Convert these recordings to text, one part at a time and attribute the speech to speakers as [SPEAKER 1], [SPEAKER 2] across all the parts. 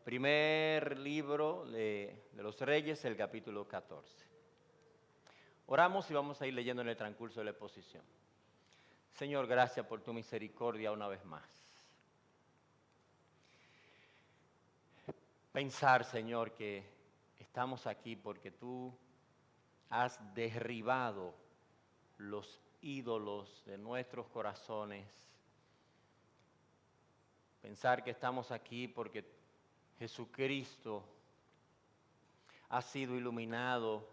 [SPEAKER 1] Primer libro de los Reyes, el capítulo 14. Oramos y vamos a ir leyendo en el transcurso de la exposición. Señor, gracias por tu misericordia una vez más. Pensar, Señor, que estamos aquí porque tú has derribado los ídolos de nuestros corazones. Pensar que estamos aquí porque Jesucristo ha sido iluminado,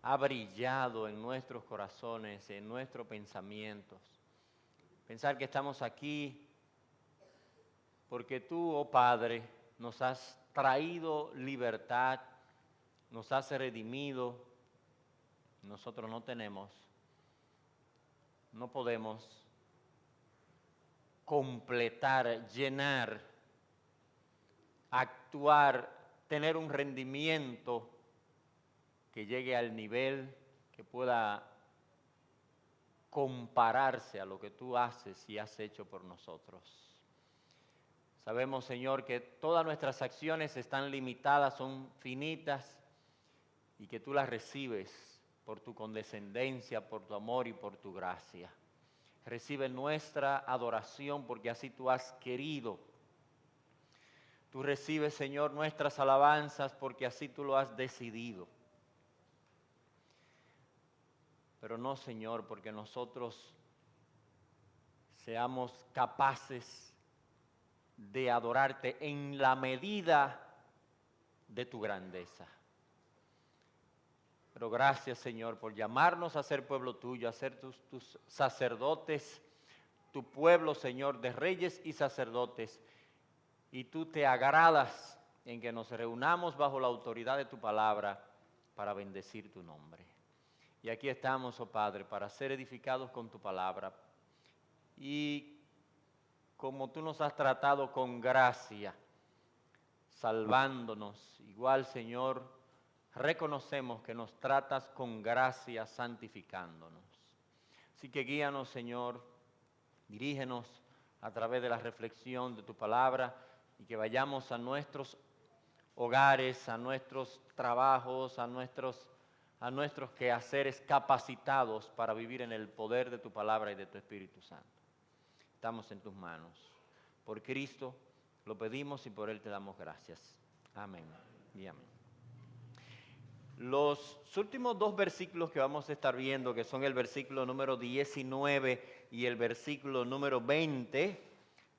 [SPEAKER 1] ha brillado en nuestros corazones, en nuestros pensamientos. Pensar que estamos aquí porque tú, oh Padre, nos has traído libertad, nos has redimido. Nosotros no podemos completar, llenar, actuar, tener un rendimiento que llegue al nivel que pueda compararse a lo que tú haces y has hecho por nosotros. Sabemos, Señor, que todas nuestras acciones están limitadas, son finitas, y que tú las recibes por tu condescendencia, por tu amor y por tu gracia. Recibe nuestra adoración porque así tú has querido. Tú recibes, Señor, nuestras alabanzas porque así tú lo has decidido. Pero no, Señor, porque nosotros seamos capaces de adorarte en la medida de tu grandeza. Pero gracias, Señor, por llamarnos a ser pueblo tuyo, a ser tus sacerdotes, tu pueblo, Señor, de reyes y sacerdotes. Y tú te agradas en que nos reunamos bajo la autoridad de tu palabra para bendecir tu nombre. Y aquí estamos, oh Padre, para ser edificados con tu palabra. Y como tú nos has tratado con gracia, salvándonos, igual, Señor, reconocemos que nos tratas con gracia, santificándonos. Así que guíanos, Señor, dirígenos a través de la reflexión de tu palabra y que vayamos a nuestros hogares, a nuestros trabajos, a nuestros quehaceres capacitados para vivir en el poder de tu palabra y de tu Espíritu Santo. Estamos en tus manos. Por Cristo lo pedimos y por Él te damos gracias. Amén y amén. Los últimos dos versículos que vamos a estar viendo, que son el versículo número 19 y el versículo número 20,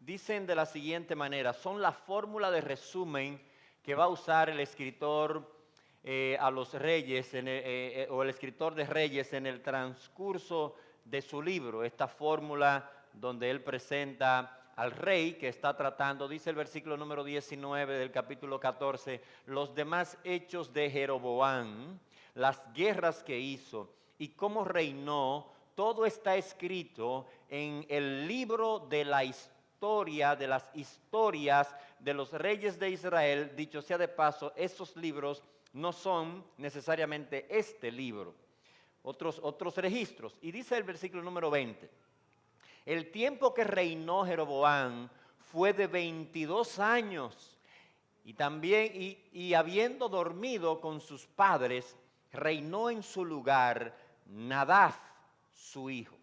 [SPEAKER 1] dicen de la siguiente manera, son la fórmula de resumen que va a usar el escritor a los reyes, o el escritor de Reyes en el transcurso de su libro. Esta fórmula donde él presenta al rey que está tratando, dice el versículo número 19 del capítulo 14, los demás hechos de Jeroboam, las guerras que hizo y cómo reinó, todo está escrito en el libro de la historia, de las historias de los reyes de Israel. Dicho sea de paso, esos libros no son necesariamente este libro, otros registros. Y dice el versículo número 20, el tiempo que reinó Jeroboam fue de 22 años y también, y habiendo dormido con sus padres, reinó en su lugar Nadab, su hijo.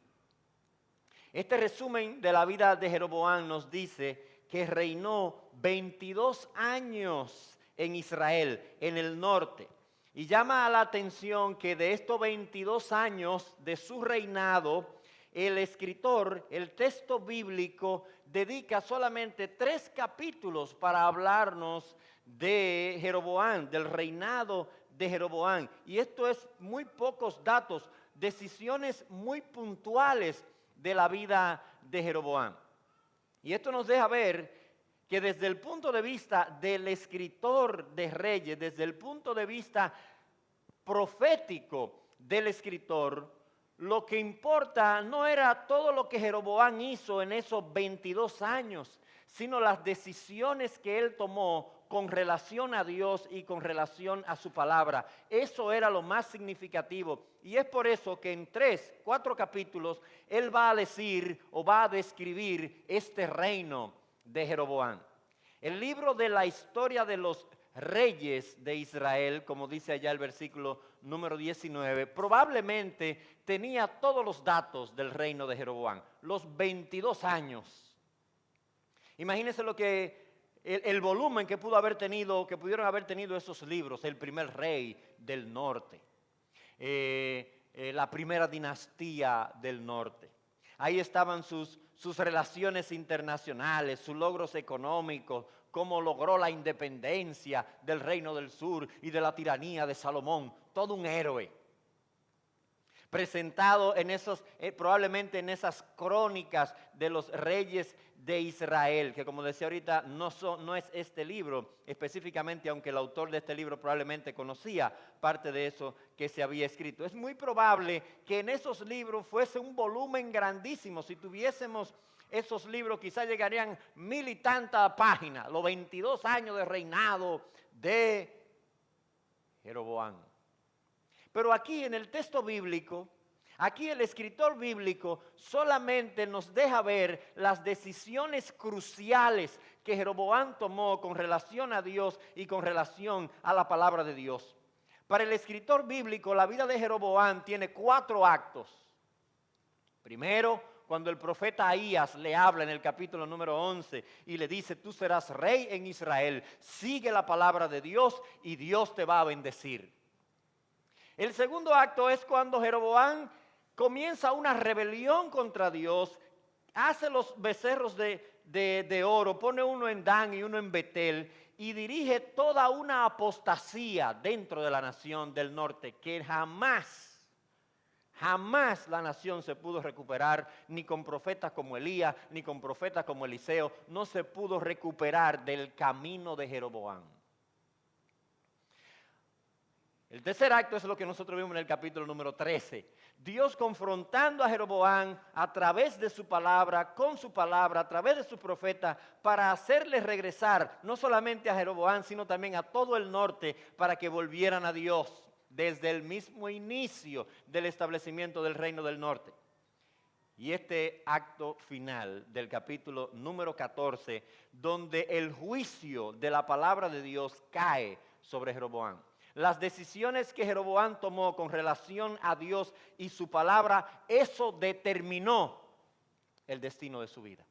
[SPEAKER 1] Este resumen de la vida de Jeroboam nos dice que reinó 22 años en Israel, en el norte. Y llama la atención que de estos 22 años de su reinado, el escritor, el texto bíblico, dedica solamente 3 capítulos para hablarnos de Jeroboam, del reinado de Jeroboam. Y esto es muy pocos datos, decisiones muy puntuales de la vida de Jeroboam. Y esto nos deja ver que desde el punto de vista del escritor de Reyes, desde el punto de vista profético del escritor, lo que importa no era todo lo que Jeroboam hizo en esos 22 años, sino las decisiones que él tomó con relación a Dios y con relación a su palabra. Eso era lo más significativo. Y es por eso que en 4 capítulos él va a decir o va a describir este reino de Jeroboam. El libro de la historia de los reyes de Israel, como dice allá el versículo número 19, probablemente tenía todos los datos del reino de Jeroboam, los 22 años. Imagínense lo que el volumen que pudieron haber tenido esos libros, el primer rey del norte, la primera dinastía del norte. Ahí estaban sus relaciones internacionales, sus logros económicos, cómo logró la independencia del reino del sur y de la tiranía de Salomón. Todo un héroe. Presentado en probablemente en esas crónicas de los reyes de Israel, que como decía ahorita, no es este libro específicamente, aunque el autor de este libro probablemente conocía parte de eso que se había escrito. Es muy probable que en esos libros fuese un volumen grandísimo. Si tuviésemos esos libros, quizás llegarían 1000 y tantas páginas, los 22 años de reinado de Jeroboam. Pero aquí en el texto bíblico, aquí el escritor bíblico solamente nos deja ver las decisiones cruciales que Jeroboam tomó con relación a Dios y con relación a la palabra de Dios. Para el escritor bíblico, la vida de Jeroboam tiene 4 actos. Primero, cuando el profeta Ahías le habla en el capítulo número 11 y le dice: tú serás rey en Israel, sigue la palabra de Dios y Dios te va a bendecir. El segundo acto es cuando Jeroboam comienza una rebelión contra Dios, hace los becerros de oro, pone uno en Dan y uno en Betel y dirige toda una apostasía dentro de la nación del norte que jamás la nación se pudo recuperar, ni con profetas como Elías, ni con profetas como Eliseo, no se pudo recuperar del camino de Jeroboam. El tercer acto es lo que nosotros vimos en el capítulo número 13. Dios confrontando a Jeroboam a través de su palabra, con su palabra, a través de su profeta, para hacerle regresar no solamente a Jeroboam, sino también a todo el norte, para que volvieran a Dios desde el mismo inicio del establecimiento del reino del norte. Y este acto final del capítulo número 14, donde el juicio de la palabra de Dios cae sobre Jeroboam. Las decisiones que Jeroboam tomó con relación a Dios y su palabra, eso determinó el destino de su vida.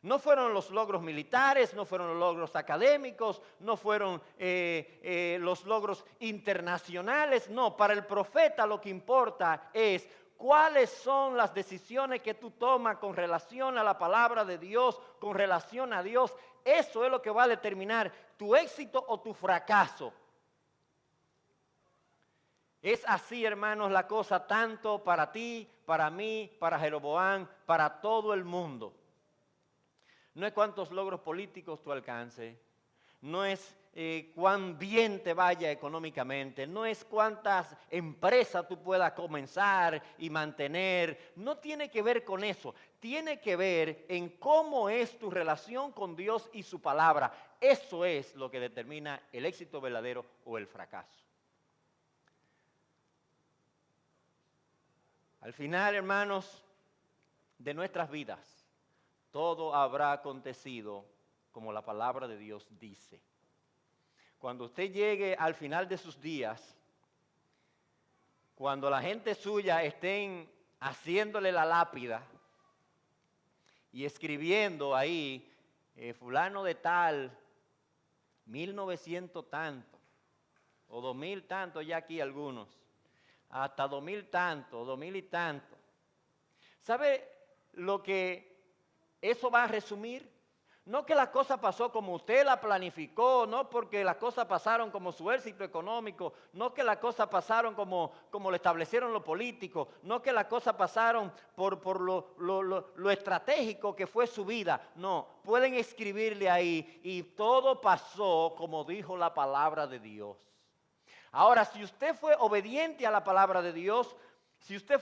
[SPEAKER 1] No fueron los logros militares, no fueron los logros académicos, no fueron los logros internacionales. No, para el profeta lo que importa es cuáles son las decisiones que tú tomas con relación a la palabra de Dios, con relación a Dios. Eso es lo que va a determinar tu éxito o tu fracaso. Es así, hermanos, la cosa tanto para ti, para mí, para Jeroboam, para todo el mundo. No es cuántos logros políticos tú alcances, no es cuán bien te vaya económicamente, no es cuántas empresas tú puedas comenzar y mantener, no tiene que ver con eso, tiene que ver en cómo es tu relación con Dios y su palabra. Eso es lo que determina el éxito verdadero o el fracaso. Al final, hermanos, de nuestras vidas, todo habrá acontecido como la palabra de Dios dice. Cuando usted llegue al final de sus días, cuando la gente suya estén haciéndole la lápida y escribiendo ahí, fulano de tal, 1900 tanto, o 2000 tanto ya aquí algunos, hasta 2000 tanto, 2000 y tanto. ¿Sabe lo que eso va a resumir? No que la cosa pasó como usted la planificó, no porque las cosas pasaron como su éxito económico, no que las cosas pasaron como lo establecieron los políticos, no que las cosas pasaron por lo estratégico que fue su vida. No, pueden escribirle ahí y todo pasó como dijo la palabra de Dios. Ahora, si usted fue obediente a la palabra de Dios, si usted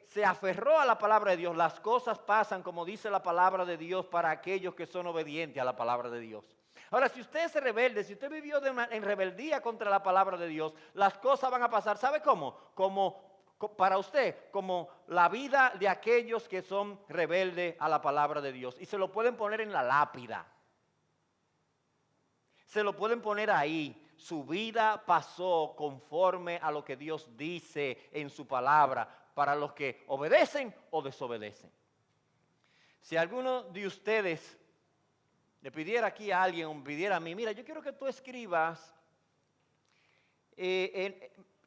[SPEAKER 1] se aferró a la palabra de Dios, las cosas pasan como dice la palabra de Dios para aquellos que son obedientes a la palabra de Dios. Ahora, si usted es rebelde, si usted vivió en rebeldía contra la palabra de Dios, las cosas van a pasar, ¿sabe cómo? Para usted, como la vida de aquellos que son rebeldes a la palabra de Dios. Y se lo pueden poner en la lápida. Se lo pueden poner ahí. Su vida pasó conforme a lo que Dios dice en su palabra para los que obedecen o desobedecen. Si alguno de ustedes le pidiera aquí a alguien o me pidiera a mí, mira, yo quiero que tú escribas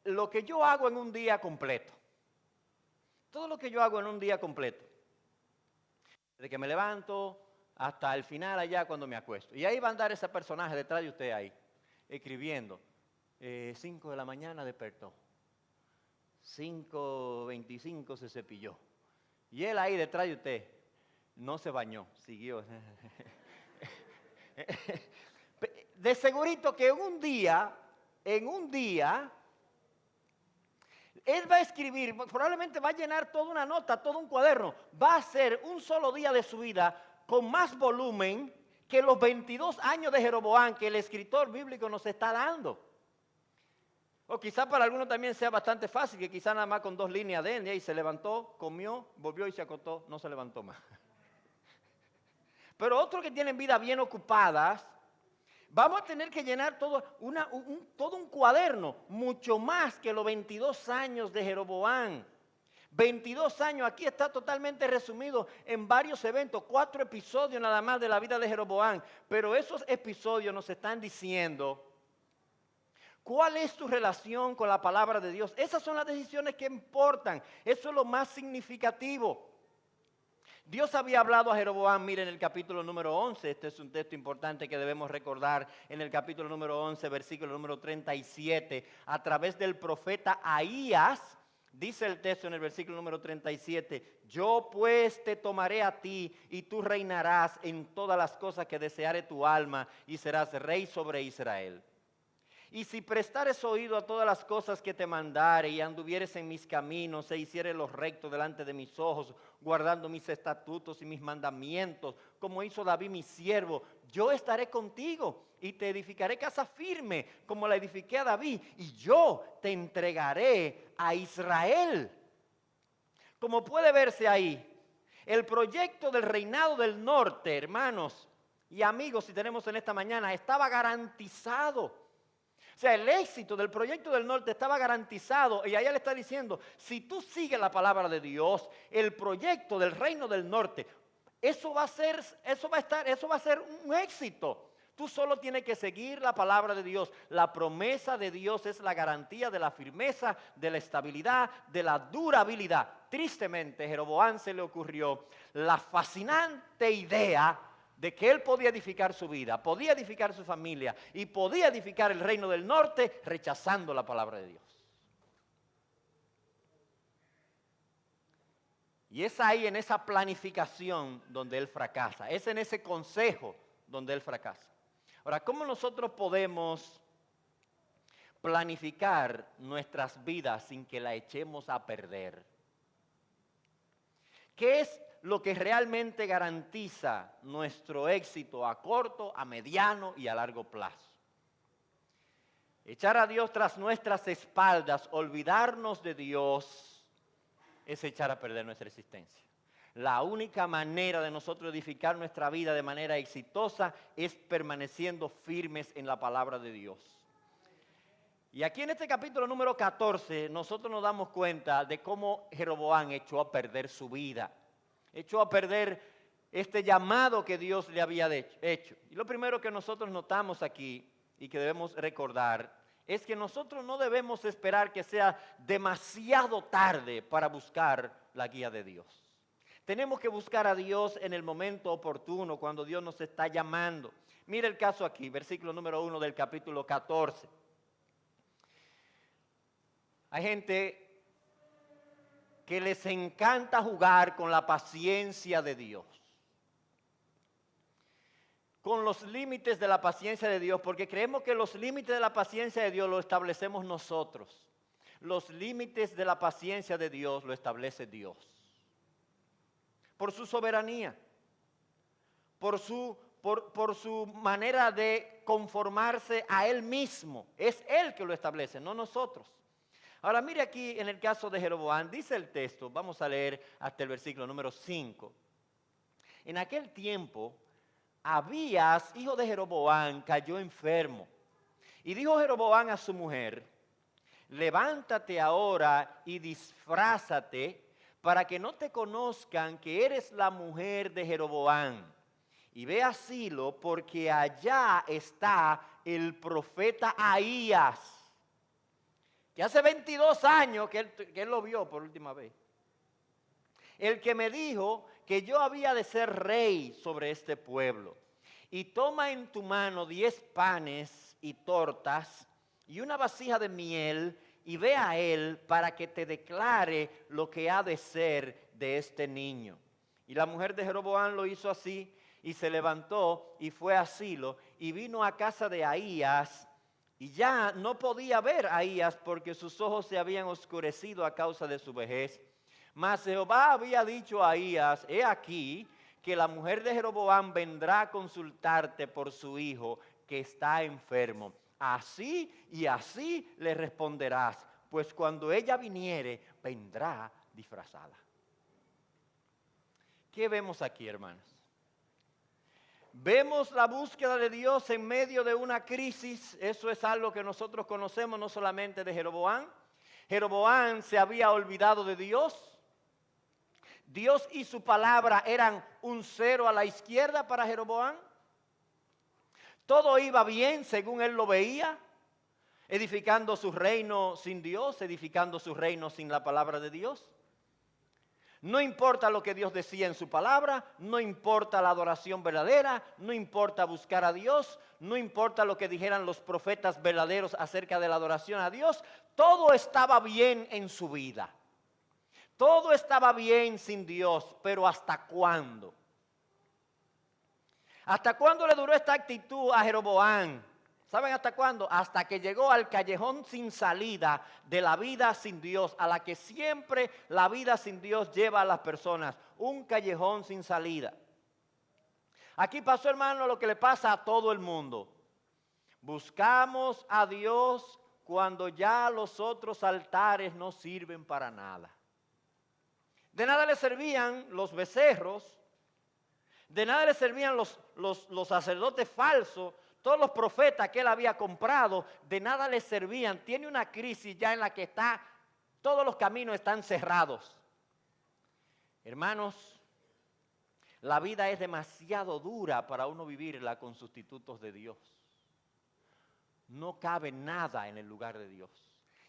[SPEAKER 1] lo que yo hago en un día completo. Todo lo que yo hago en un día completo. Desde que me levanto hasta el final allá cuando me acuesto. Y ahí va a andar ese personaje detrás de usted ahí, escribiendo. 5 de la mañana despertó. 5:25 se cepilló. Y él ahí detrás de usted no se bañó, siguió. De segurito que en un día, él va a escribir, probablemente va a llenar toda una nota, todo un cuaderno. Va a ser un solo día de su vida con más volumen que los 22 años de Jeroboam que el escritor bíblico nos está dando. O quizá para algunos también sea bastante fácil, que quizá nada más con 2 líneas de él, y se levantó, comió, volvió y se acostó, no se levantó más. Pero otros que tienen vidas bien ocupadas, vamos a tener que llenar todo un cuaderno, mucho más que los 22 años de Jeroboam. 22 años, aquí está totalmente resumido en varios eventos, 4 episodios nada más de la vida de Jeroboam. Pero esos episodios nos están diciendo cuál es tu relación con la palabra de Dios. Esas son las decisiones que importan, eso es lo más significativo. Dios había hablado a Jeroboam, mire, en el capítulo número 11, este es un texto importante que debemos recordar, en el capítulo número 11, versículo número 37, a través del profeta Ahías, dice el texto en el versículo número 37, yo pues te tomaré a ti y tú reinarás en todas las cosas que deseare tu alma y serás rey sobre Israel. Y si prestares oído a todas las cosas que te mandare y anduvieres en mis caminos e hicieres lo recto delante de mis ojos, guardando mis estatutos y mis mandamientos, como hizo David mi siervo, yo estaré contigo y te edificaré casa firme como la edifiqué a David y yo te entregaré a Israel. Como puede verse ahí, el proyecto del reinado del norte, hermanos y amigos, si tenemos en esta mañana, estaba garantizado. O sea, el éxito del proyecto del norte estaba garantizado y allá le está diciendo, si tú sigues la palabra de Dios, el proyecto del reino del norte, eso va a ser un éxito. Tú solo tienes que seguir la palabra de Dios. La promesa de Dios es la garantía de la firmeza, de la estabilidad, de la durabilidad. Tristemente, a Jeroboam se le ocurrió la fascinante idea de que él podía edificar su vida, podía edificar su familia y podía edificar el reino del norte rechazando la palabra de Dios. Y es ahí en esa planificación donde él fracasa, es en ese consejo donde él fracasa. Ahora, ¿cómo nosotros podemos planificar nuestras vidas sin que la echemos a perder? ¿Qué es lo que realmente garantiza nuestro éxito a corto, a mediano y a largo plazo? Echar a Dios tras nuestras espaldas, olvidarnos de Dios, es echar a perder nuestra existencia. La única manera de nosotros edificar nuestra vida de manera exitosa es permaneciendo firmes en la palabra de Dios. Y aquí en este capítulo número 14, nosotros nos damos cuenta de cómo Jeroboam echó a perder su vida. Echó a perder este llamado que Dios le había hecho. Y lo primero que nosotros notamos aquí y que debemos recordar es que nosotros no debemos esperar que sea demasiado tarde para buscar la guía de Dios. Tenemos que buscar a Dios en el momento oportuno, cuando Dios nos está llamando. Mira el caso aquí, versículo número 1 del capítulo 14. Hay gente que les encanta jugar con la paciencia de Dios, con los límites de la paciencia de Dios, porque creemos que los límites de la paciencia de Dios lo establecemos nosotros. Los límites de la paciencia de Dios lo establece Dios. Por su soberanía, por su manera de conformarse a Él mismo. Es Él que lo establece, no nosotros. Ahora mire aquí en el caso de Jeroboam, dice el texto, vamos a leer hasta el versículo número 5. En aquel tiempo, Abías, hijo de Jeroboam, cayó enfermo. Y dijo Jeroboam a su mujer: levántate ahora y disfrázate para que no te conozcan que eres la mujer de Jeroboam. Y ve a Silo, porque allá está el profeta Ahías, que hace 22 años que él lo vio por última vez. El que me dijo que yo había de ser rey sobre este pueblo. Y toma en tu mano 10 panes y tortas y una vasija de miel, y ve a él para que te declare lo que ha de ser de este niño. Y la mujer de Jeroboam lo hizo así, y se levantó y fue a Silo, y vino a casa de Ahías, y ya no podía ver a Ahías porque sus ojos se habían oscurecido a causa de su vejez. Mas Jehová había dicho a Ahías: he aquí que la mujer de Jeroboam vendrá a consultarte por su hijo que está enfermo. Así y así le responderás, pues cuando ella viniere, vendrá disfrazada. ¿Qué vemos aquí, hermanos? Vemos la búsqueda de Dios en medio de una crisis. Eso es algo que nosotros conocemos no solamente de Jeroboam. Jeroboam se había olvidado de Dios. Dios y su palabra eran un cero a la izquierda para Jeroboam. Todo iba bien según él lo veía, edificando su reino sin Dios, edificando su reino sin la palabra de Dios. No importa lo que Dios decía en su palabra, no importa la adoración verdadera, no importa buscar a Dios, no importa lo que dijeran los profetas verdaderos acerca de la adoración a Dios, todo estaba bien en su vida. Todo estaba bien sin Dios, pero ¿hasta cuándo? ¿Hasta cuándo le duró esta actitud a Jeroboam? ¿Saben hasta cuándo? Hasta que llegó al callejón sin salida de la vida sin Dios, a la que siempre la vida sin Dios lleva a las personas. Un callejón sin salida. Aquí pasó, hermano, lo que le pasa a todo el mundo. Buscamos a Dios cuando ya los otros altares no sirven para nada. De nada le servían los becerros, de nada le servían los sacerdotes falsos, todos los profetas que él había comprado, de nada le servían. Tiene una crisis ya en la que todos los caminos están cerrados. Hermanos, la vida es demasiado dura para uno vivirla con sustitutos de Dios. No cabe nada en el lugar de Dios.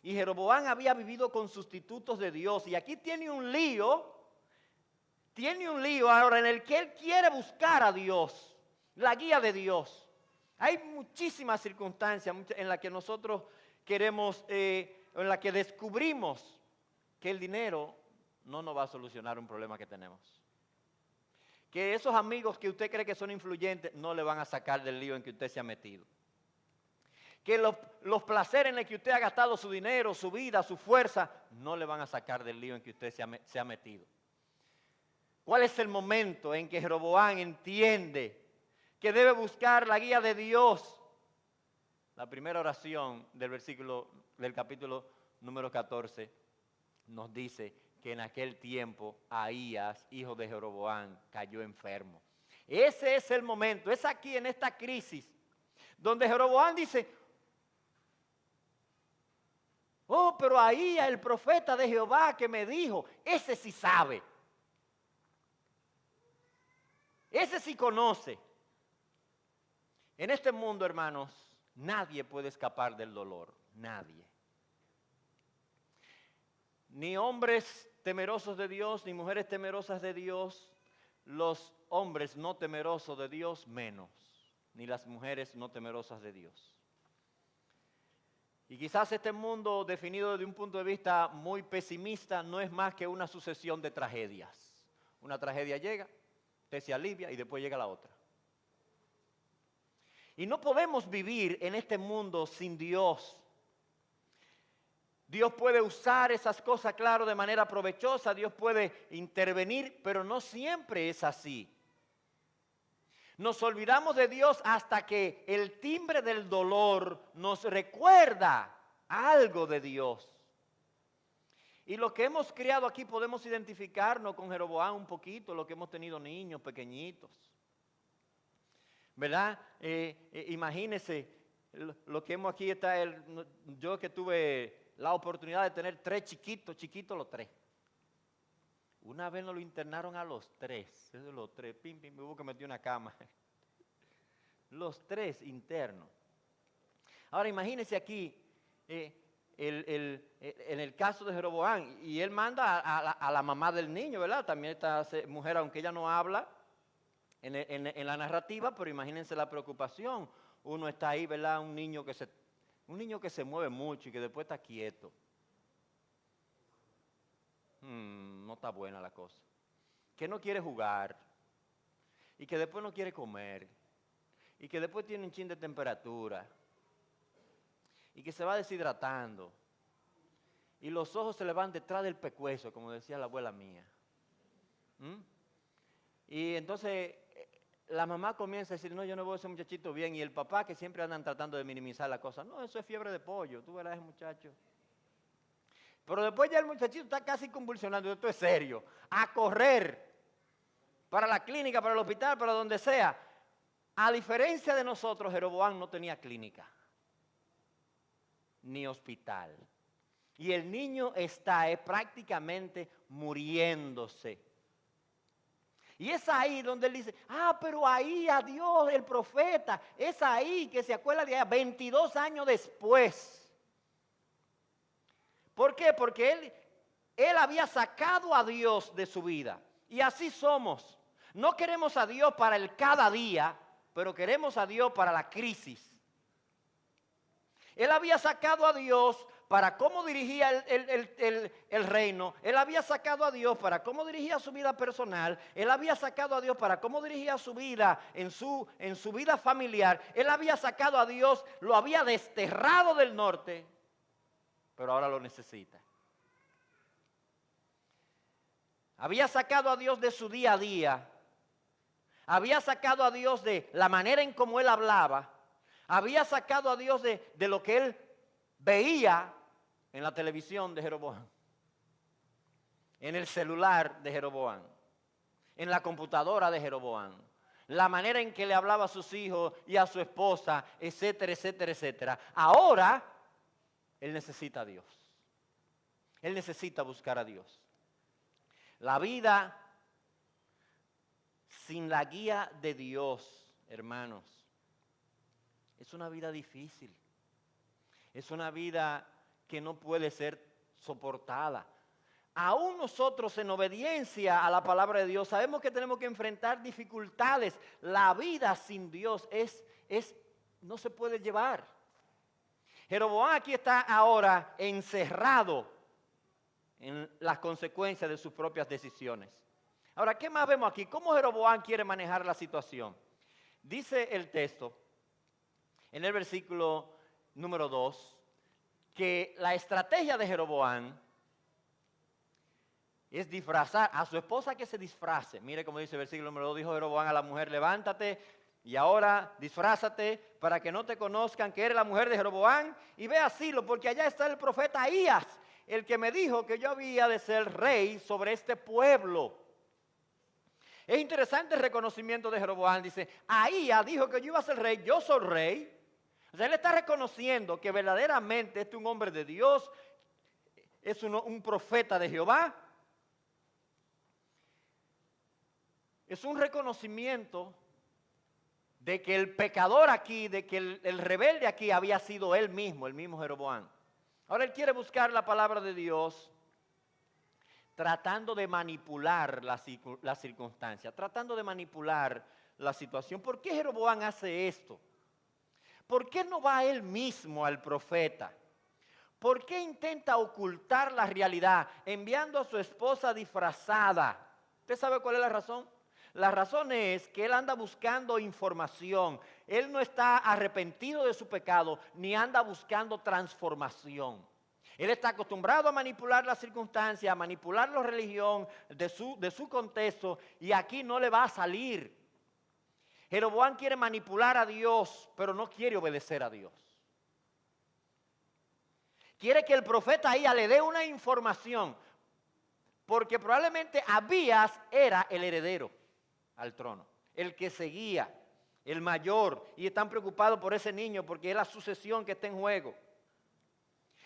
[SPEAKER 1] Y Jeroboam había vivido con sustitutos de Dios. Y aquí tiene un lío ahora en el que él quiere buscar a Dios, la guía de Dios. Hay muchísimas circunstancias en las que nosotros queremos, en las que descubrimos que el dinero no nos va a solucionar un problema que tenemos. Que esos amigos que usted cree que son influyentes no le van a sacar del lío en que usted se ha metido. Que los placeres en los que usted ha gastado su dinero, su vida, su fuerza, no le van a sacar del lío en que usted se ha metido. ¿Cuál es el momento en que Jeroboam entiende que debe buscar la guía de Dios? La primera oración del capítulo número 14 nos dice que en aquel tiempo Ahías, hijo de Jeroboam, cayó enfermo. Ese es el momento, es aquí en esta crisis donde Jeroboam dice: oh, pero Ahías, el profeta de Jehová que me dijo, ese sí sabe. Ese sí conoce. En este mundo, hermanos, nadie puede escapar del dolor. Nadie. Ni hombres temerosos de Dios, ni mujeres temerosas de Dios. Los hombres no temerosos de Dios menos. Ni las mujeres no temerosas de Dios. Y quizás este mundo, definido desde un punto de vista muy pesimista, no es más que una sucesión de tragedias. Una tragedia llega, usted se alivia y después llega la otra. Y no podemos vivir en este mundo sin Dios. Dios puede usar esas cosas, claro, de manera provechosa. Dios puede intervenir, pero no siempre es así. Nos olvidamos de Dios hasta que el timbre del dolor nos recuerda algo de Dios. Y lo que hemos criado aquí podemos identificarnos con Jeroboam un poquito, lo que hemos tenido niños pequeñitos. ¿verdad? Imagínense, lo que hemos aquí está, yo que tuve la oportunidad de tener 3 chiquitos los 3. Una vez nos lo internaron a los 3, los 3, pim, pim, hubo que meter una cama. Los 3 internos. Ahora imagínense aquí, en el caso de Jeroboam, y él manda a la mamá del niño, ¿verdad? También esta mujer, aunque ella no habla en la narrativa, pero imagínense la preocupación. Uno está ahí, ¿verdad? Un niño que se mueve mucho y que después está quieto. No está buena la cosa. Que no quiere jugar y que después no quiere comer y que después tiene un chin de temperatura y que se va deshidratando y los ojos se le van detrás del pecueso, como decía la abuela mía. Y entonces la mamá comienza a decir, no, yo no veo a ese muchachito bien, y el papá, que siempre andan tratando de minimizar la cosa, no, eso es fiebre de pollo, tú verás ese muchacho. Pero después ya el muchachito está casi convulsionando, esto es serio, a correr para la clínica, para el hospital, para donde sea. A diferencia de nosotros, Jeroboam no tenía clínica, ni hospital. Y el niño está prácticamente muriéndose. Y es ahí donde él dice, pero ahí a Dios, el profeta, es ahí que se acuerda de allá, 22 años después. ¿Por qué? Porque él había sacado a Dios de su vida. Y así somos. No queremos a Dios para el cada día, pero queremos a Dios para la crisis. Él había sacado a Dios para cómo dirigía el reino. Él había sacado a Dios para cómo dirigía su vida personal. Él había sacado a Dios para cómo dirigía su vida en su vida familiar. Él había sacado a Dios, lo había desterrado del norte, pero ahora lo necesita. Había sacado a Dios de su día a día. Había sacado a Dios de la manera en cómo él hablaba. Había sacado a Dios de lo que él veía en la televisión de Jeroboam, en el celular de Jeroboam, en la computadora de Jeroboam, la manera en que le hablaba a sus hijos y a su esposa, etcétera, etcétera, etcétera. Ahora, él necesita a Dios. Él necesita buscar a Dios. La vida sin la guía de Dios, hermanos, es una vida difícil. Es una vida que no puede ser soportada. Aún nosotros, en obediencia a la palabra de Dios, sabemos que tenemos que enfrentar dificultades. La vida sin Dios no se puede llevar. Jeroboam aquí está ahora encerrado en las consecuencias de sus propias decisiones. Ahora, ¿qué más vemos aquí? ¿Cómo Jeroboam quiere manejar la situación? Dice el texto, en el versículo número 2, que la estrategia de Jeroboam es disfrazar a su esposa, que se disfrace. Mire cómo dice el versículo número 2, dijo Jeroboam a la mujer, levántate y ahora disfrázate para que no te conozcan que eres la mujer de Jeroboam, y ve a Silo, porque allá está el profeta Ahías, el que me dijo que yo había de ser rey sobre este pueblo. Es interesante el reconocimiento de Jeroboam. Dice, Ahías dijo que yo iba a ser rey, yo soy rey. O sea, él está reconociendo que verdaderamente este es un hombre de Dios, es un profeta de Jehová. Es un reconocimiento de que el pecador aquí, de que el rebelde aquí había sido él mismo, el mismo Jeroboam. Ahora él quiere buscar la palabra de Dios tratando de manipular la circunstancia, tratando de manipular la situación. ¿Por qué Jeroboam hace esto? ¿Por qué no va él mismo al profeta? ¿Por qué intenta ocultar la realidad enviando a su esposa disfrazada? ¿Usted sabe cuál es la razón? La razón es que él anda buscando información. Él no está arrepentido de su pecado, ni anda buscando transformación. Él está acostumbrado a manipular las circunstancias, a manipular la religión de su contexto, y aquí no le va a salir. Jeroboam quiere manipular a Dios, pero no quiere obedecer a Dios. Quiere que el profeta Ahías le dé una información, porque probablemente Abías era el heredero al trono, el que seguía, el mayor, y están preocupados por ese niño porque es la sucesión que está en juego.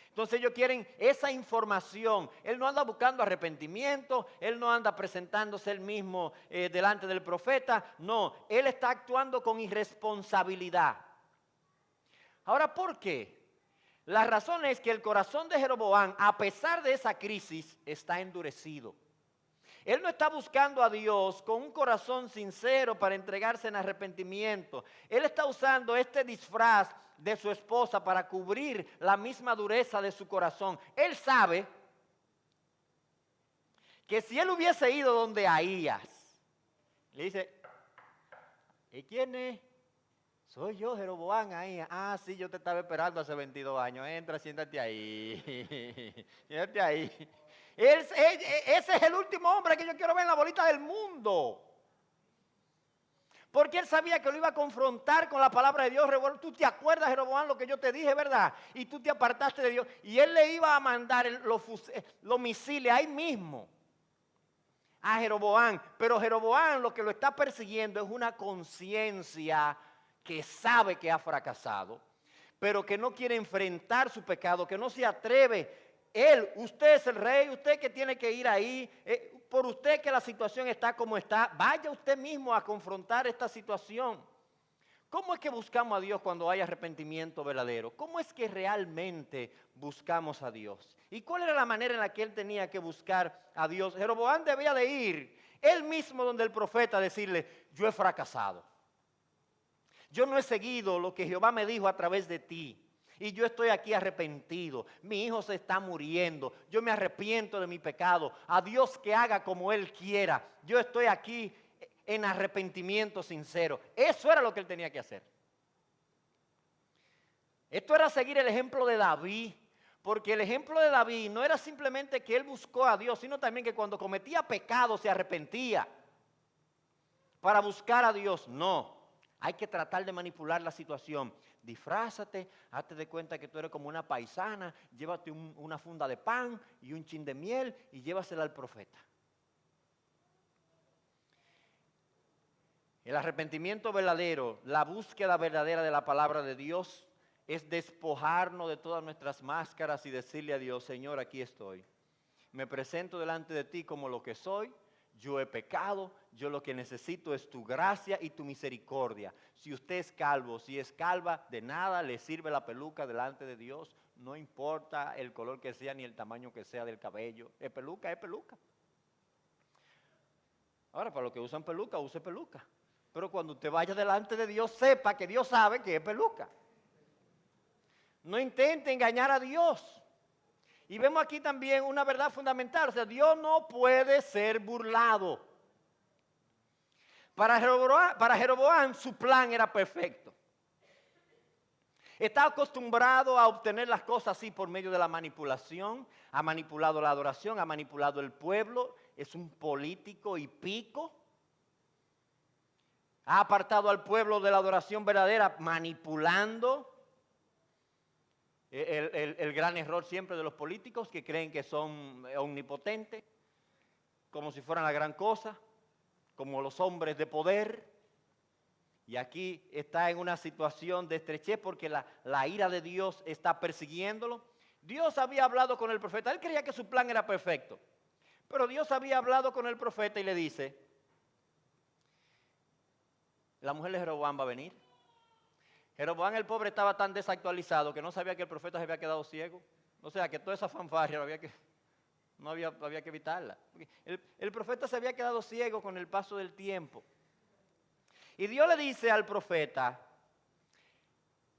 [SPEAKER 1] Entonces ellos quieren esa información. Él no anda buscando arrepentimiento, él no anda presentándose él mismo delante del profeta, no, él está actuando con irresponsabilidad. Ahora, ¿por qué? La razón es que el corazón de Jeroboam, a pesar de esa crisis, está endurecido. Él no está buscando a Dios con un corazón sincero para entregarse en arrepentimiento. Él está usando este disfraz de su esposa para cubrir la misma dureza de su corazón. Él sabe que si él hubiese ido donde Ahías, le dice, ¿y quién es? Soy yo, Jeroboam, ahí. Ah, sí, yo te estaba esperando hace 22 años. Entra, siéntate ahí. Siéntate ahí. Ese es el último hombre que yo quiero ver en la bolita del mundo. Porque él sabía que lo iba a confrontar con la palabra de Dios. Tú te acuerdas, Jeroboam, lo que yo te dije, ¿verdad? Y tú te apartaste de Dios. Y él le iba a mandar los misiles ahí mismo a Jeroboam. Pero Jeroboam lo que lo está persiguiendo es una conciencia que sabe que ha fracasado, pero que no quiere enfrentar su pecado, que no se atreve. Usted es el rey, usted que tiene que ir ahí, por usted que la situación está como está, vaya usted mismo a confrontar esta situación. ¿Cómo es que buscamos a Dios cuando hay arrepentimiento verdadero? ¿Cómo es que realmente buscamos a Dios? ¿Y cuál era la manera en la que él tenía que buscar a Dios? Jeroboam debía de ir él mismo donde el profeta a decirle, yo he fracasado. Yo no he seguido lo que Jehová me dijo a través de ti. Y yo estoy aquí arrepentido. Mi hijo se está muriendo. Yo me arrepiento de mi pecado. A Dios que haga como Él quiera. Yo estoy aquí en arrepentimiento sincero. Eso era lo que él tenía que hacer. Esto era seguir el ejemplo de David. Porque el ejemplo de David no era simplemente que él buscó a Dios, sino también que cuando cometía pecado se arrepentía para buscar a Dios. No. Hay que tratar de manipular la situación. Disfrázate, hazte de cuenta que tú eres como una paisana, llévate una funda de pan y un chin de miel y llévasela al profeta. El arrepentimiento verdadero, la búsqueda verdadera de la palabra de Dios, es despojarnos de todas nuestras máscaras y decirle a Dios, Señor, aquí estoy. Me presento delante de ti como lo que soy. Yo he pecado, yo lo que necesito es tu gracia y tu misericordia. Si usted es calvo, si es calva, de nada le sirve la peluca delante de Dios. No importa el color que sea ni el tamaño que sea del cabello. Es peluca, es peluca. Ahora, para los que usan peluca, use peluca. Pero cuando usted vaya delante de Dios, sepa que Dios sabe que es peluca. No intente engañar a Dios. Y vemos aquí también una verdad fundamental, o sea, Dios no puede ser burlado. Para Jeroboam su plan era perfecto. Está acostumbrado a obtener las cosas así por medio de la manipulación, ha manipulado la adoración, ha manipulado el pueblo, es un político y pico. Ha apartado al pueblo de la adoración verdadera manipulando. El gran error siempre de los políticos que creen que son omnipotentes, como si fueran la gran cosa, como los hombres de poder. Y aquí está en una situación de estrechez porque la ira de Dios está persiguiéndolo. Dios había hablado con el profeta, él creía que su plan era perfecto, pero Dios había hablado con el profeta y le dice, la mujer de Jeroboam va a venir. Jeroboam el pobre estaba tan desactualizado que no sabía que el profeta se había quedado ciego. O sea, que toda esa fanfarria había que evitarla. El profeta se había quedado ciego con el paso del tiempo. Y Dios le dice al profeta,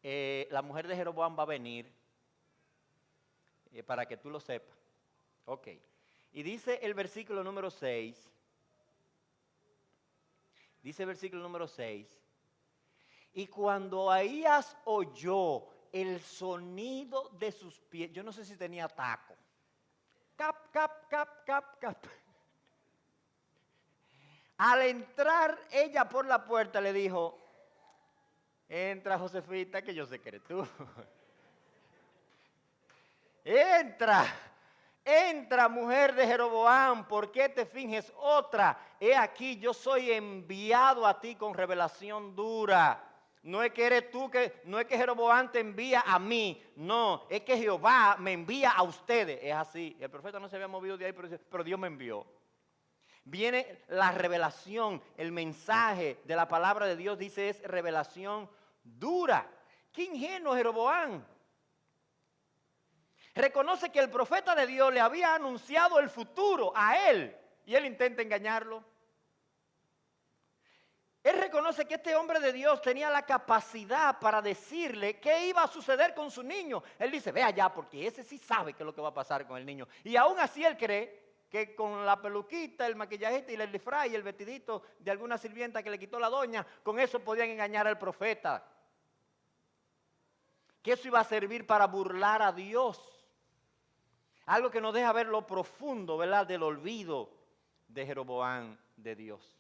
[SPEAKER 1] la mujer de Jeroboam va a venir para que tú lo sepas. Ok. Y dice el versículo número 6. Dice el versículo número 6. Y cuando Ahías oyó el sonido de sus pies, yo no sé si tenía taco. Cap, cap, cap, cap, cap. Al entrar ella por la puerta le dijo, entra Josefita que yo sé que eres tú. Entra. entra, mujer de Jeroboam, ¿por qué te finges otra? He aquí, yo soy enviado a ti con revelación dura. No es que eres tú, no es que Jeroboam te envía a mí, no, es que Jehová me envía a ustedes. Es así, el profeta no se había movido de ahí, pero Dios me envió. Viene la revelación, el mensaje de la palabra de Dios, dice, es revelación dura. Qué ingenuo Jeroboam. Reconoce que el profeta de Dios le había anunciado el futuro a él y él intenta engañarlo. Él reconoce que este hombre de Dios tenía la capacidad para decirle qué iba a suceder con su niño. Él dice, ve allá porque ese sí sabe qué es lo que va a pasar con el niño. Y aún así él cree que con la peluquita, el maquillajito y el disfraz y el vestidito de alguna sirvienta que le quitó la doña, con eso podían engañar al profeta. Que eso iba a servir para burlar a Dios. Algo que nos deja ver lo profundo, ¿verdad?, del olvido de Jeroboam de Dios.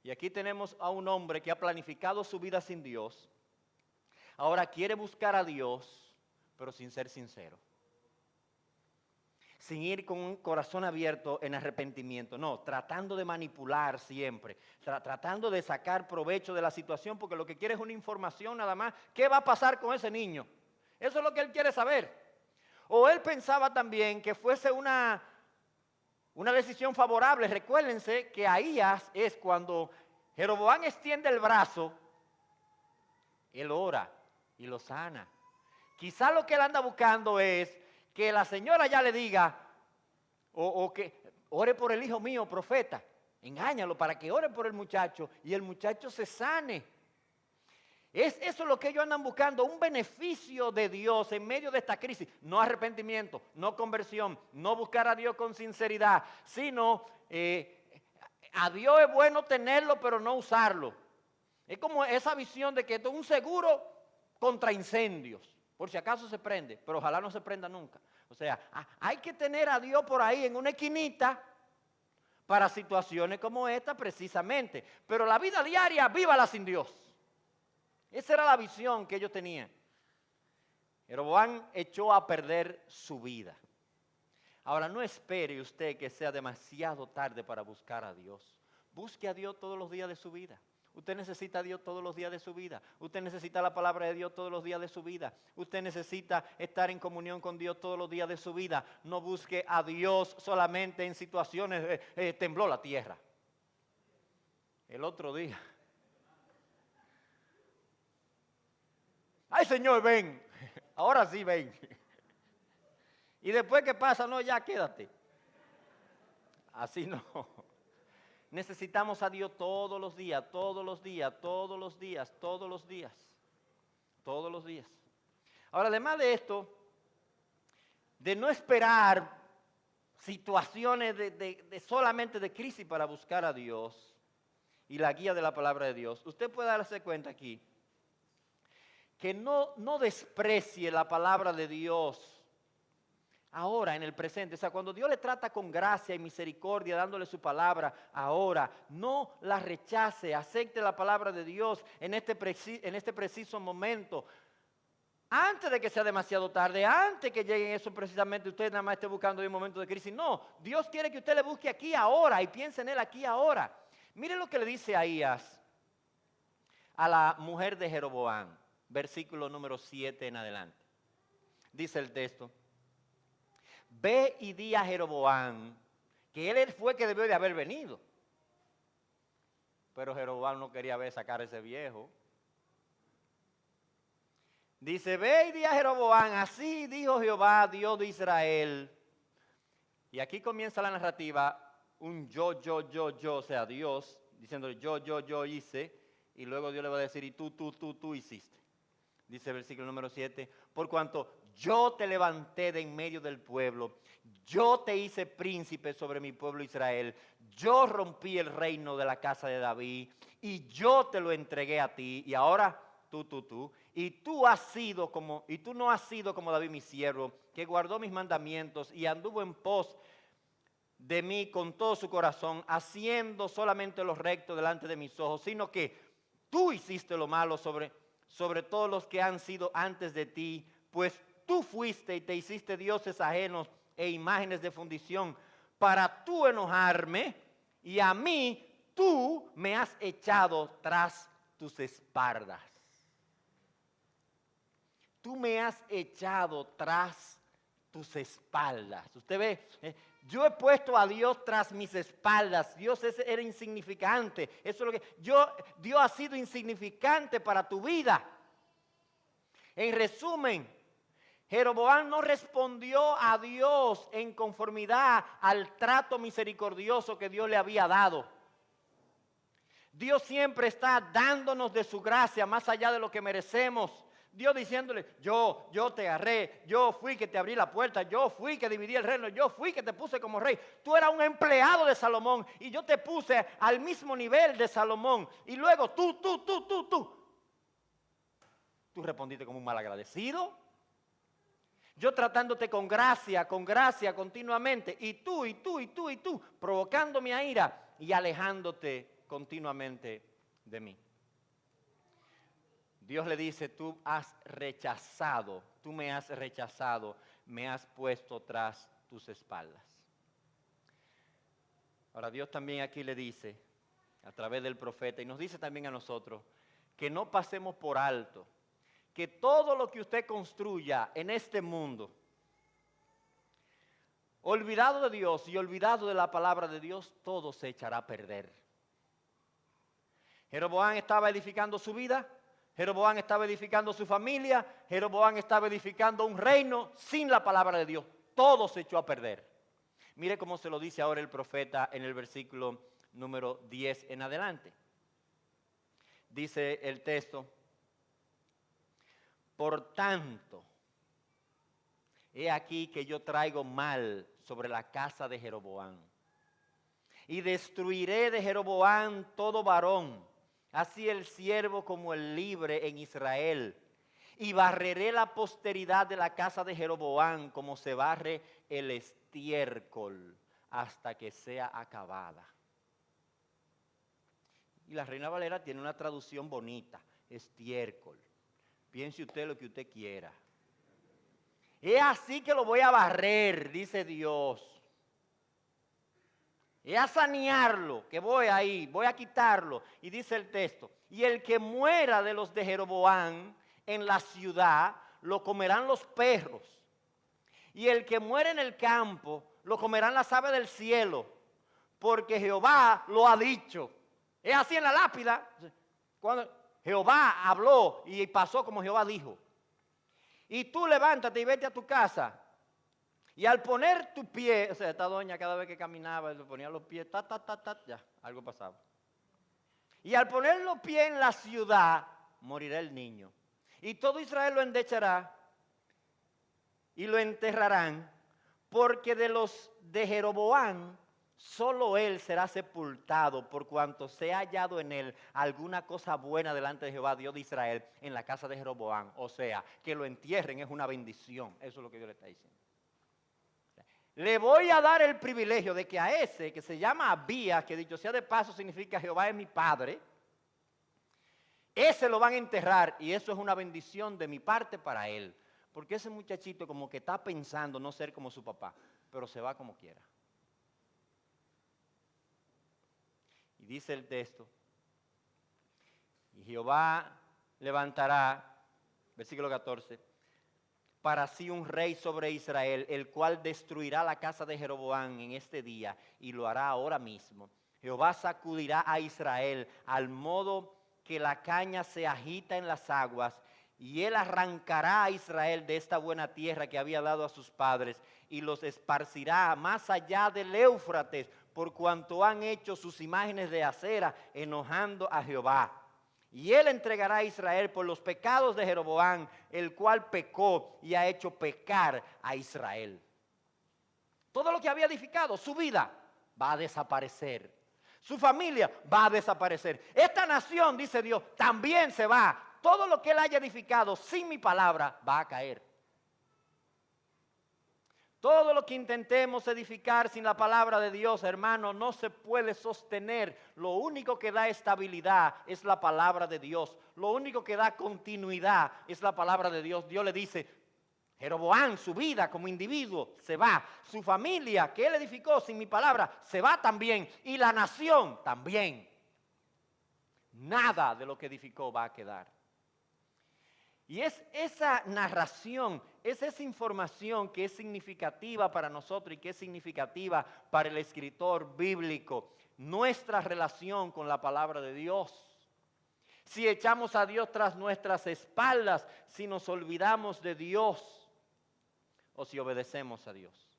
[SPEAKER 1] Y aquí tenemos a un hombre que ha planificado su vida sin Dios. Ahora quiere buscar a Dios, pero sin ser sincero. Sin ir con un corazón abierto en arrepentimiento. No, tratando de manipular siempre. Tratando de sacar provecho de la situación porque lo que quiere es una información nada más. ¿Qué va a pasar con ese niño? Eso es lo que él quiere saber. O él pensaba también que fuese una decisión favorable. Recuérdense que Ahías es cuando Jeroboam extiende el brazo, él ora y lo sana. Quizá lo que él anda buscando es que la señora ya le diga, o que ore por el hijo mío, profeta. Engáñalo para que ore por el muchacho y el muchacho se sane. Es eso lo que ellos andan buscando, un beneficio de Dios en medio de esta crisis. No arrepentimiento, no conversión, no buscar a Dios con sinceridad, sino a Dios es bueno tenerlo pero no usarlo. Es como esa visión de que esto es un seguro contra incendios, por si acaso se prende, pero ojalá no se prenda nunca. O sea, hay que tener a Dios por ahí en una esquinita para situaciones como esta precisamente. Pero la vida diaria, vívala sin Dios. Esa era la visión que ellos tenían. Jeroboam echó a perder su vida. Ahora, no espere usted que sea demasiado tarde para buscar a Dios. Busque a Dios todos los días de su vida. Usted necesita a Dios todos los días de su vida. Usted necesita la palabra de Dios todos los días de su vida. Usted necesita estar en comunión con Dios todos los días de su vida. No busque a Dios solamente en situaciones tembló la tierra. El otro día. Ay, Señor, ven. Ahora sí, ven. Y después, ¿qué pasa? No, ya quédate. Así no. Necesitamos a Dios todos los días, todos los días, todos los días, todos los días. Todos los días. Ahora, además de esto, de no esperar situaciones de solamente de crisis para buscar a Dios y la guía de la palabra de Dios, usted puede darse cuenta aquí que no desprecie la palabra de Dios ahora en el presente. O sea, cuando Dios le trata con gracia y misericordia, dándole su palabra ahora, no la rechace, acepte la palabra de Dios en este preciso momento. Antes de que sea demasiado tarde, antes que lleguen eso precisamente, usted nada más esté buscando en un momento de crisis. No, Dios quiere que usted le busque aquí ahora y piense en Él aquí ahora. Mire lo que le dice Ahías a la mujer de Jeroboam. Versículo número 7 en adelante. Dice el texto: ve y di a Jeroboam que él fue que debió de haber venido. Pero Jeroboam no quería ver sacar a ese viejo. Dice, ve y di a Jeroboam, así dijo Jehová, Dios de Israel. Y aquí comienza la narrativa, un yo, o sea, Dios diciéndole yo hice, y luego Dios le va a decir, y tú hiciste. Dice el versículo número 7, por cuanto yo te levanté de en medio del pueblo, yo te hice príncipe sobre mi pueblo Israel, yo rompí el reino de la casa de David, y yo te lo entregué a ti, y ahora tú, y tú no has sido como David mi siervo, que guardó mis mandamientos y anduvo en pos de mí con todo su corazón, haciendo solamente lo recto delante de mis ojos, sino que tú hiciste lo malo sobre todos los que han sido antes de ti, pues tú fuiste y te hiciste dioses ajenos e imágenes de fundición para tú enojarme, y a mí tú me has echado tras tus espaldas. Tú me has echado tras tus espaldas. Usted ve, yo he puesto a Dios tras mis espaldas. Dios era insignificante. Eso es lo que Dios ha sido insignificante para tu vida. En resumen, Jeroboam no respondió a Dios en conformidad al trato misericordioso que Dios le había dado. Dios siempre está dándonos de su gracia más allá de lo que merecemos. Dios diciéndole, yo te agarré, yo fui que te abrí la puerta, yo fui que dividí el reino, yo fui que te puse como rey. Tú eras un empleado de Salomón y yo te puse al mismo nivel de Salomón. Y luego tú respondiste como un malagradecido. Yo tratándote con gracia continuamente. Y tú, provocando mi ira y alejándote continuamente de mí. Dios le dice, tú me has rechazado, me has puesto tras tus espaldas. Ahora Dios también aquí le dice, a través del profeta, y nos dice también a nosotros, que no pasemos por alto, que todo lo que usted construya en este mundo, olvidado de Dios y olvidado de la palabra de Dios, todo se echará a perder. Jeroboam estaba edificando su vida, Jeroboam estaba edificando su familia, Jeroboam estaba edificando un reino sin la palabra de Dios. Todo se echó a perder. Mire cómo se lo dice ahora el profeta en el versículo número 10 en adelante. Dice el texto, por tanto, he aquí que yo traigo mal sobre la casa de Jeroboam, y destruiré de Jeroboam todo varón, así el siervo como el libre en Israel, y barreré la posteridad de la casa de Jeroboam como se barre el estiércol hasta que sea acabada. Y la Reina Valera tiene una traducción bonita, estiércol. Piense usted lo que usted quiera. Es así que lo voy a barrer, dice Dios. Es a sanearlo, que voy ahí, voy a quitarlo. Y dice el texto, y el que muera de los de Jeroboam en la ciudad, lo comerán los perros. Y el que muere en el campo, lo comerán las aves del cielo, porque Jehová lo ha dicho. Es así en la lápida. Cuando Jehová habló y pasó como Jehová dijo. Y tú levántate y vete a tu casa. Y al poner tu pie, o sea, esta doña cada vez que caminaba, le ponía los pies, ya, algo pasaba. Y al poner los pies en la ciudad, morirá el niño. Y todo Israel lo endechará y lo enterrarán, porque de los de Jeroboam, solo él será sepultado, por cuanto se ha hallado en él alguna cosa buena delante de Jehová, Dios de Israel, en la casa de Jeroboam. O sea, que lo entierren es una bendición. Eso es lo que Dios le está diciendo. Le voy a dar el privilegio de que a ese que se llama Abías, que dicho sea de paso significa Jehová es mi padre, ese lo van a enterrar y eso es una bendición de mi parte para él. Porque ese muchachito como que está pensando no ser como su papá, pero se va como quiera. Y dice el texto, y Jehová levantará, versículo 14, para sí un rey sobre Israel, el cual destruirá la casa de Jeroboam en este día, y lo hará ahora mismo. Jehová sacudirá a Israel al modo que la caña se agita en las aguas, y él arrancará a Israel de esta buena tierra que había dado a sus padres, y los esparcirá más allá del Éufrates, por cuanto han hecho sus imágenes de acera, enojando a Jehová. Y él entregará a Israel por los pecados de Jeroboam, el cual pecó y ha hecho pecar a Israel. Todo lo que había edificado, su vida, va a desaparecer. Su familia va a desaparecer. Esta nación, dice Dios, también se va. Todo lo que él haya edificado sin mi palabra va a caer. Todo lo que intentemos edificar sin la palabra de Dios, hermano, no se puede sostener. Lo único que da estabilidad es la palabra de Dios. Lo único que da continuidad es la palabra de Dios. Dios le dice, Jeroboam, su vida como individuo, se va. Su familia que él edificó sin mi palabra, se va también. Y la nación también. Nada de lo que edificó va a quedar. Y es esa narración, es esa información que es significativa para nosotros y que es significativa para el escritor bíblico. Nuestra relación con la palabra de Dios. Si echamos a Dios tras nuestras espaldas, si nos olvidamos de Dios o si obedecemos a Dios.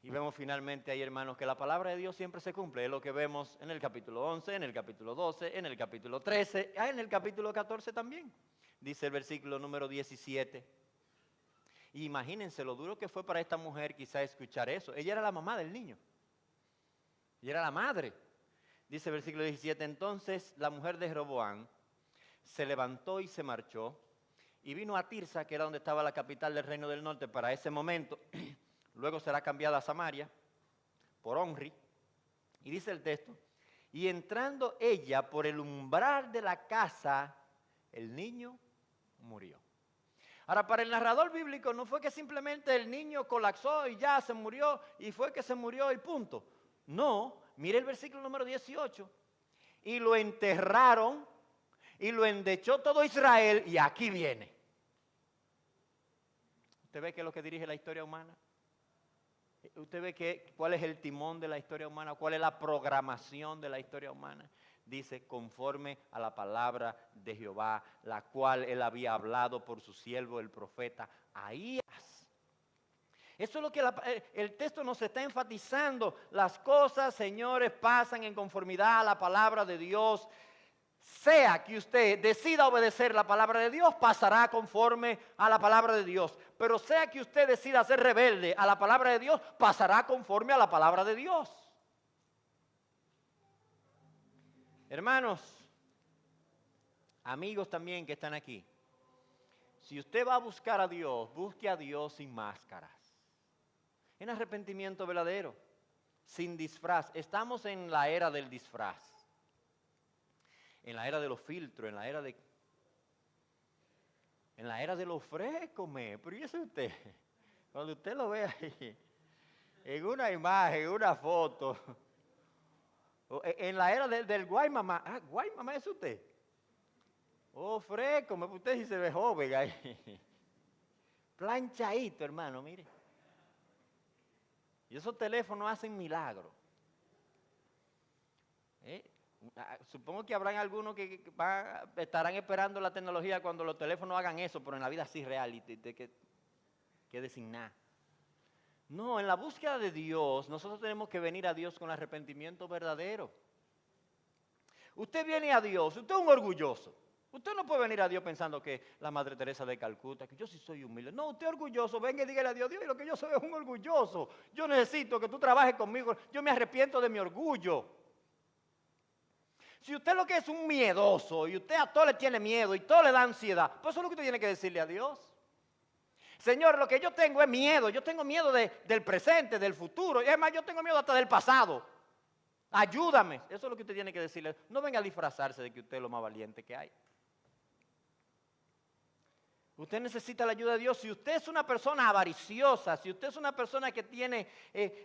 [SPEAKER 1] Y vemos finalmente ahí, hermanos, que la palabra de Dios siempre se cumple. Es lo que vemos en el capítulo 11, en el capítulo 12, en el capítulo 13, en el capítulo 14 también. Dice el versículo número 17. Y imagínense lo duro que fue para esta mujer quizá escuchar eso. Ella era la mamá del niño. Ella era la madre. Dice el versículo 17, entonces la mujer de Jeroboam se levantó y se marchó y vino a Tirsa, que era donde estaba la capital del reino del norte para ese momento. Luego será cambiada a Samaria por Omri. Y dice el texto, y entrando ella por el umbral de la casa, el niño murió. Ahora, para el narrador bíblico no fue que simplemente el niño colapsó y ya se murió y fue que se murió y punto. No, mire el versículo número 18. Y lo enterraron y lo endechó todo Israel y aquí viene. ¿Usted ve qué es lo que dirige la historia humana? ¿Usted ve cuál es el timón de la historia humana? ¿Cuál es la programación de la historia humana? Dice, conforme a la palabra de Jehová, la cual él había hablado por su siervo el profeta Ahías. Eso es lo que el texto nos está enfatizando. Las cosas, señores, pasan en conformidad a la palabra de Dios. Sea que usted decida obedecer la palabra de Dios, pasará conforme a la palabra de Dios. Pero sea que usted decida ser rebelde a la palabra de Dios, pasará conforme a la palabra de Dios. Hermanos, amigos también que están aquí, si usted va a buscar a Dios, busque a Dios sin máscaras. En arrepentimiento verdadero, sin disfraz. Estamos en la era del disfraz. En la era de los filtros, en la era de los frescos, pero ¿y eso usted? Cuando usted lo ve ahí, en una imagen, en una foto, en la era del Guaymamá. Ah, Guaymamá es usted. Oh, fresco, usted sí se ve joven ahí. Planchadito, hermano, mire. Y esos teléfonos hacen milagros. Supongo que habrán algunos que estarán esperando la tecnología cuando los teléfonos hagan eso, pero en la vida sí real y que designar. No, en la búsqueda de Dios, nosotros tenemos que venir a Dios con arrepentimiento verdadero. Usted viene a Dios, usted es un orgulloso. Usted no puede venir a Dios pensando que la Madre Teresa de Calcuta, que yo sí soy humilde. No, usted es orgulloso, venga y dígale a Dios, Dios, lo que yo soy es un orgulloso. Yo necesito que tú trabajes conmigo, yo me arrepiento de mi orgullo. Si usted lo que es un miedoso y usted a todo le tiene miedo y todo le da ansiedad, pues eso es lo que usted tiene que decirle a Dios. Señor, lo que yo tengo es miedo. Yo tengo miedo del presente, del futuro. Y además yo tengo miedo hasta del pasado. Ayúdame. Eso es lo que usted tiene que decirle. No venga a disfrazarse de que usted es lo más valiente que hay. Usted necesita la ayuda de Dios. Si usted es una persona avariciosa, si usted es una persona que tiene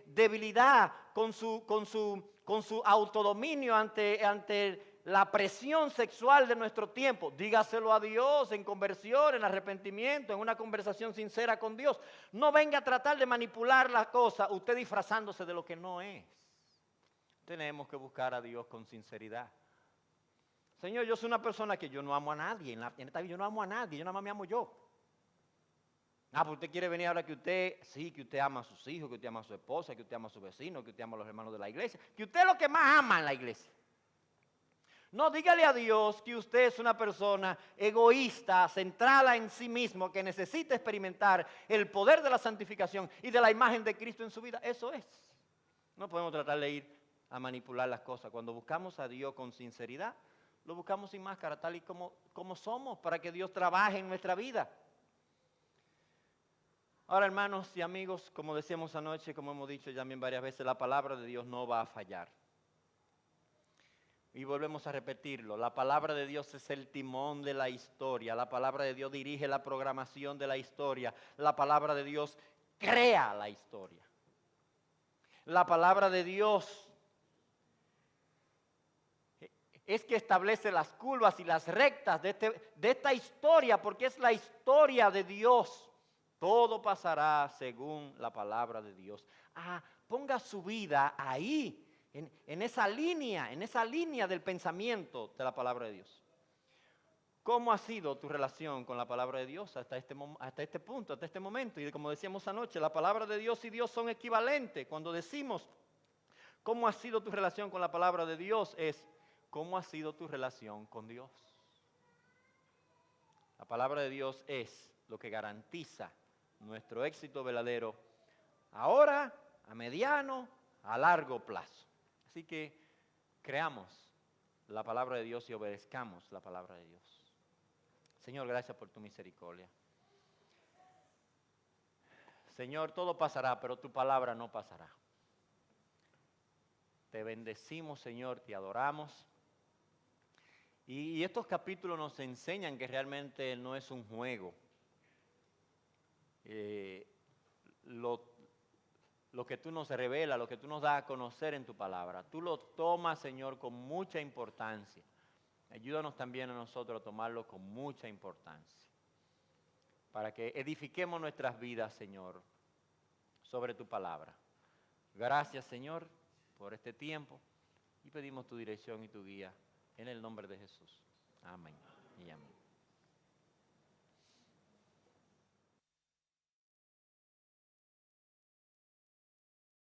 [SPEAKER 1] debilidad con su autodominio ante la presión sexual de nuestro tiempo, dígaselo a Dios en conversión, en arrepentimiento, en una conversación sincera con Dios. No venga a tratar de manipular las cosas, usted disfrazándose de lo que no es. Tenemos que buscar a Dios con sinceridad. Señor, yo soy una persona que yo no amo a nadie. En esta vida yo no amo a nadie, yo nada más me amo yo. Pues usted quiere venir ahora que usted ama a sus hijos, que usted ama a su esposa, que usted ama a sus vecinos, que usted ama a los hermanos de la iglesia, que usted es lo que más ama en la iglesia. No, dígale a Dios que usted es una persona egoísta, centrada en sí mismo, que necesita experimentar el poder de la santificación y de la imagen de Cristo en su vida. Eso es. No podemos tratar de ir a manipular las cosas. Cuando buscamos a Dios con sinceridad, lo buscamos sin máscara, tal y como somos, para que Dios trabaje en nuestra vida. Ahora, hermanos y amigos, como decíamos anoche, como hemos dicho ya también varias veces, la palabra de Dios no va a fallar. Y volvemos a repetirlo, la palabra de Dios es el timón de la historia, la palabra de Dios dirige la programación de la historia, la palabra de Dios crea la historia. La palabra de Dios es que establece las curvas y las rectas de esta historia, porque es la historia de Dios. Todo pasará según la palabra de Dios. Ponga su vida ahí, en esa línea del pensamiento de la palabra de Dios. ¿Cómo ha sido tu relación con la palabra de Dios hasta este punto, hasta este momento? Y como decíamos anoche, la palabra de Dios y Dios son equivalentes. Cuando decimos cómo ha sido tu relación con la palabra de Dios, es cómo ha sido tu relación con Dios. La palabra de Dios es lo que garantiza nuestro éxito verdadero ahora, a mediano, a largo plazo. Así que creamos la palabra de Dios y obedezcamos la palabra de Dios. Señor, gracias por tu misericordia. Señor, todo pasará, pero tu palabra no pasará. Te bendecimos, Señor, te adoramos. Y estos capítulos nos enseñan que realmente no es un juego. Lo que tú nos revelas, lo que tú nos das a conocer en tu palabra, tú lo tomas, Señor, con mucha importancia. Ayúdanos también a nosotros a tomarlo con mucha importancia, para que edifiquemos nuestras vidas, Señor, sobre tu palabra. Gracias, Señor, por este tiempo y pedimos tu dirección y tu guía en el nombre de Jesús. Amén y amén.